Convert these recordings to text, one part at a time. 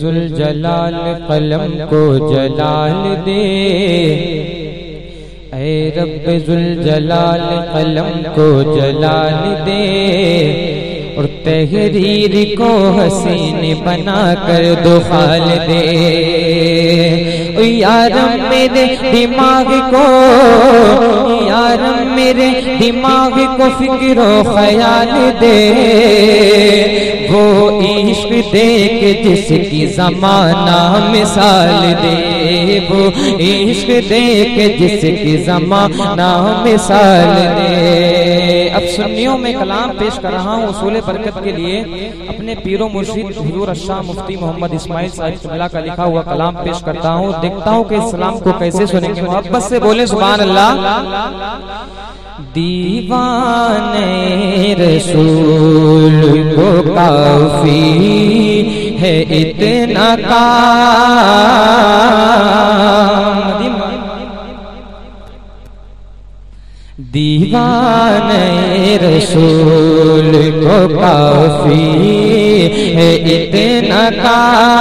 जुल जलाल कलम को जलाल दे, ऐ रब जुल जलाल कलम को जलाल दे, और तहरीर को हसीन बना कर दो खाल दे। यारम मेरे दिमाग को, यारम मेरे दिमाग को फिक्र ख्याल दे, वो इश्क दे के जिसकी ज़माना मिसाल दे, वो इश्क दे के जिसकी ज़माना मिसाल दे। अब सुन्नियों में कलाम पेश कर रहा हूँ उसूल बरकत के लिए, अपने पीरो मुर्शिद हुजूर अशाह मुफ्ती मोहम्मद इस्माइल साहिब क़िबला का लिखा हुआ कलाम पेश करता हूँ। देखता हूँ कि इस कलाम को कैसे सुनेंगे। मोहब्बत से बोले सुभान अल्लाह। दीवाने रसूल को काफी है इतना काम, दीवाने रसूल को काफी है इतना काम,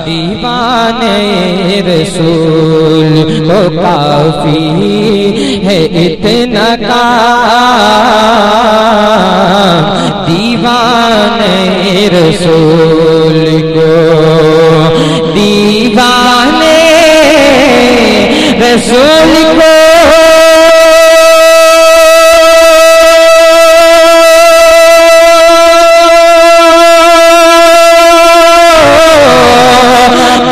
दीवाने रसूल को काफी है इतना काम, दीवाने रसूल को, दीवाने रसूल को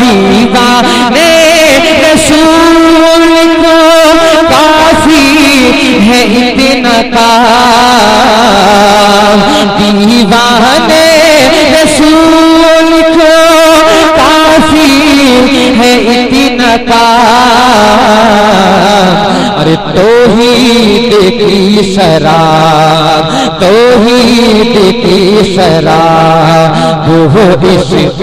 दीवाने रसूल को काफी है इतना काम, दीवाने रसूल को काफी है इतना काम। अरे तौहीद की शराब, तौहीद की शराब वो इश्क़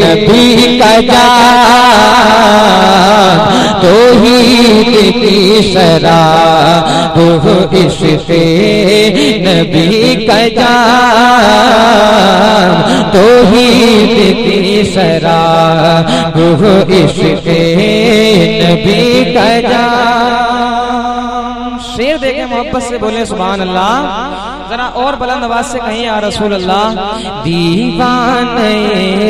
नबी का जाम, तौहीद की शराब वो इश्क़ नबी का जाम, तौहीद की शराब वो इश्क़ नबी का जाम। शेर देखे मोहब्बत से बोले सुभान अल्लाह। जरा और बुलंद आवाज से कहीं या रसूल अल्लाह। दीवाने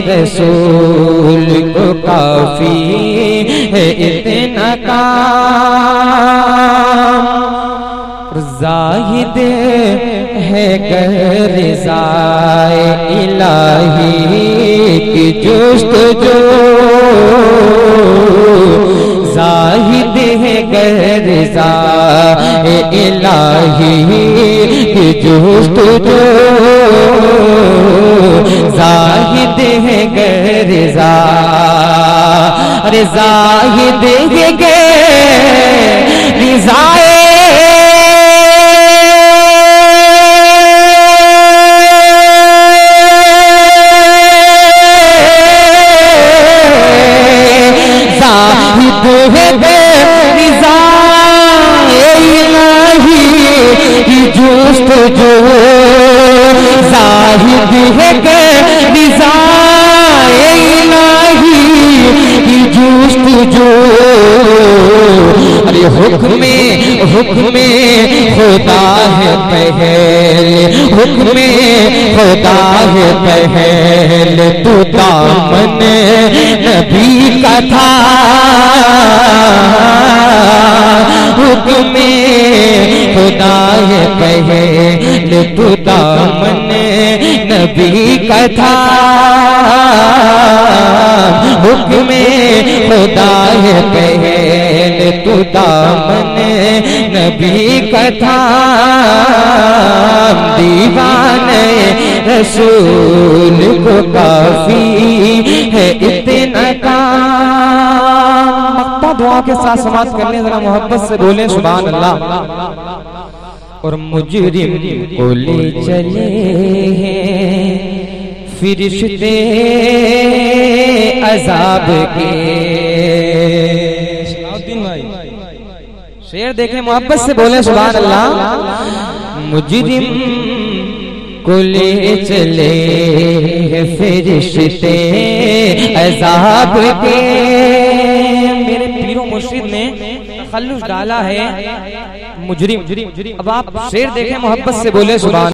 रसूल को काफी है इतना काम, जाहिद है गरिज़ाए इलाही की जुस्तजू, जाहिद है गरिज़ाए इलाही की जुस्तजू, जाहिद है गरिज़ा, अरे जाहिद है गरिज़ाए जुस्तजू, ज़ाहिद है गरिज़ाए इलाही की जुस्तजू। अरे हुक्मे खुदा है पहल, हुक्मे खुदा है पहल, तू दामन नबी का था, हुक्मे खुदा है पहल, तू दामन नबी का था, हुक्मे खुदा है पहल, तू दामन नबी का था, दीवाने रसूल को काफी है इतना काम। मक्ता दुआ के साथ समाप्त करने जरा मोहब्बत से बोले सुभान अल्लाह। और मुजरिम को ले चले हैं फिरिश्ते अजाब के। शेर देखें मोहब्बत से बोले सुभान अल्लाह। मुजरिम को ले चले फरिश्ते अज़ाब के। मेरे पीरो मुर्शिद ने तखल्लुस डाला है मुजरिम। अब आप शेर देखें, मोहब्बत से बोले सुभान।